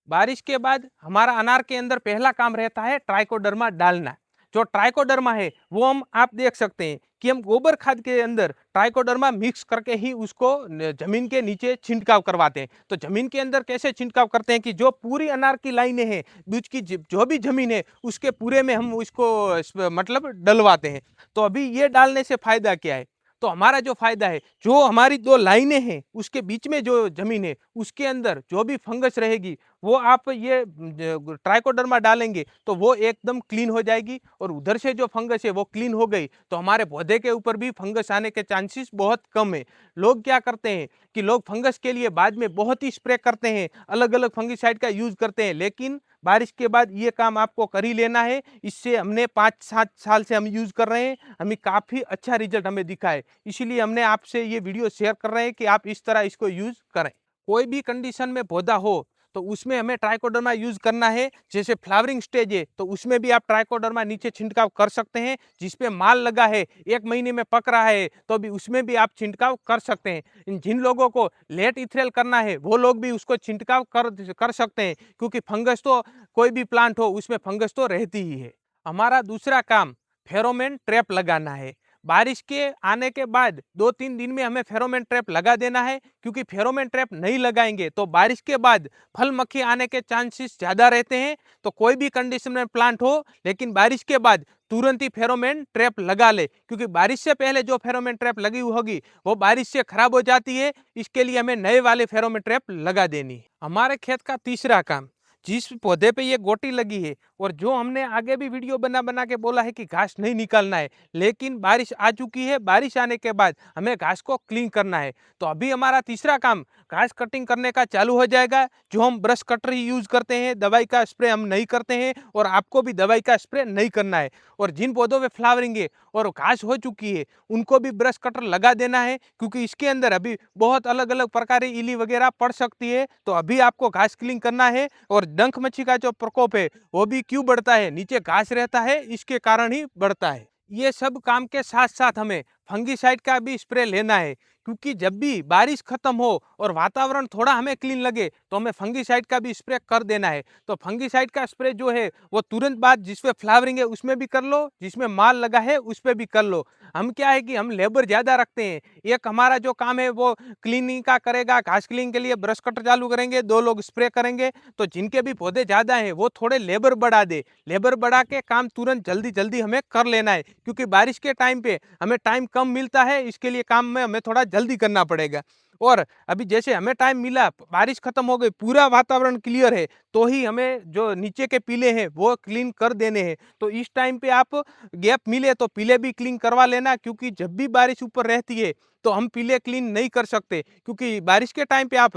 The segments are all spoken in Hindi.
बारिश के बाद हमारा अनार के अंदर पहला काम रहता है ट्राइकोडर्मा डालना। जो ट्राइकोडर्मा है वो हम आप देख सकते हैं कि हम गोबर खाद के अंदर ट्राइकोडर्मा मिक्स करके ही उसको जमीन के नीचे छिड़काव करवाते हैं। तो जमीन के अंदर कैसे छिड़काव करते हैं कि जो पूरी अनार की लाइनें हैं, बीच की जो भी जमीन है उसके पूरे में हम उसको मतलब डलवाते हैं। तो अभी ये डालने से फायदा क्या है? तो हमारा जो फायदा है, जो हमारी दो लाइनें हैं उसके बीच में जो जमीन है उसके अंदर जो भी फंगस रहेगी वो आप ये ट्राइकोडर्मा डालेंगे तो वो एकदम क्लीन हो जाएगी और उधर से जो फंगस है वो क्लीन हो गई तो हमारे पौधे के ऊपर भी फंगस आने के चांसेस बहुत कम है। लोग क्या करते हैं कि लोग फंगस के लिए बाद में बहुत ही स्प्रे करते हैं, अलग अलग फंगिसाइड का यूज करते हैं, लेकिन बारिश के बाद ये काम आपको कर ही लेना है। इससे हमने 5-7 साल से हम यूज कर रहे हैं, हमें काफी अच्छा रिजल्ट हमें दिखा है, इसीलिए हमने आपसे ये वीडियो शेयर कर रहे हैं कि आप इस तरह इसको यूज करें। कोई भी कंडीशन में पौधा हो तो उसमें हमें ट्राइकोडर्मा यूज करना है। जैसे फ्लावरिंग स्टेज है तो उसमें भी आप ट्राइकोडर्मा नीचे छिड़काव कर सकते हैं। जिसपे माल लगा है 1 महीने में पक रहा है तो भी उसमें भी आप छिड़काव कर सकते हैं। जिन लोगों को लेट इथ्रेल करना है वो लोग भी उसको छिड़काव कर सकते हैं, क्योंकि फंगस तो कोई भी प्लांट हो उसमें फंगस तो रहती ही है। हमारा दूसरा काम फेरोमेन ट्रैप लगाना है। बारिश के आने के बाद 2-3 दिन में हमें फेरोमेन ट्रैप लगा देना है, क्योंकि फेरोमेन ट्रैप नहीं लगाएंगे तो बारिश के बाद फल मक्खी आने के चांसेस ज्यादा रहते हैं। तो कोई भी कंडीशन में प्लांट हो लेकिन बारिश के बाद तुरंत ही फेरोमेन ट्रैप लगा ले, क्योंकि बारिश से पहले जो फेरोमेन ट्रैप लगी होगी वो बारिश से खराब हो जाती है। इसके लिए हमें नए वाले फेरोमेन ट्रैप लगा देनी है। हमारे खेत का तीसरा काम, जिस पौधे पे ये गोटी लगी है और जो हमने आगे भी वीडियो बना बना के बोला है कि घास नहीं निकालना है, लेकिन बारिश आ चुकी है, बारिश आने के बाद हमें घास को क्लीन करना है। तो अभी हमारा तीसरा काम घास कटिंग करने का चालू हो जाएगा। जो हम ब्रश कटर ही यूज करते हैं, दवाई का स्प्रे हम नहीं करते हैं और आपको भी दवाई का स्प्रे नहीं करना है। और जिन पौधों में फ्लावरिंग है और घास हो चुकी है उनको भी ब्रश कटर लगा देना है, क्योंकि इसके अंदर अभी बहुत अलग अलग प्रकार की इली वगैरह पड़ सकती है। तो अभी आपको घास क्लीन करना है। और डंक मच्छी का जो प्रकोप है वो भी क्यों बढ़ता है, नीचे घास रहता है इसके कारण ही बढ़ता है। ये सब काम के साथ साथ हमें फंगीसाइड का भी स्प्रे लेना है, क्योंकि जब भी बारिश खत्म हो और वातावरण थोड़ा हमें क्लीन लगे तो हमें फंगीसाइड का भी स्प्रे कर देना है। तो फंगीसाइड का स्प्रे जो है वो तुरंत बाद जिसपे फ्लावरिंग है उसमें भी कर लो, जिसमें माल लगा है उस पे भी कर लो। हम क्या है कि हम लेबर ज्यादा रखते हैं, एक हमारा जो काम है वो क्लीनिंग का करेगा, घास क्लीनिंग के लिए ब्रश कटर चालू करेंगे, 2 लोग स्प्रे करेंगे। तो जिनके भी पौधे ज्यादा हैं वो थोड़े लेबर बढ़ा दे, लेबर बढ़ा के काम तुरंत जल्दी जल्दी हमें कर लेना है, क्योंकि बारिश के टाइम पे हमें टाइम कम मिलता है, इसके लिए काम में हमें थोड़ा जल्दी करना पड़ेगा। और अभी जैसे हमें टाइम मिला, बारिश खत्म हो गई, पूरा वातावरण क्लियर है, तो ही हमें जो नीचे के पीले हैं वो क्लीन कर देने हैं। तो इस टाइम पे आप गैप मिले तो पीले भी क्लीन करवा लेना, क्योंकि जब भी बारिश ऊपर रहती है तो हम पीले क्लीन नहीं कर सकते, क्योंकि बारिश के टाइम पे आप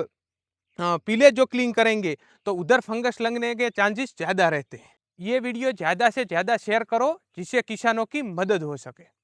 पीले जो क्लीन करेंगे तो उधर फंगस लगने के चांसेस ज्यादा रहते हैं। ये वीडियो ज्यादा से ज्यादा शेयर करो जिससे किसानों की मदद हो सके।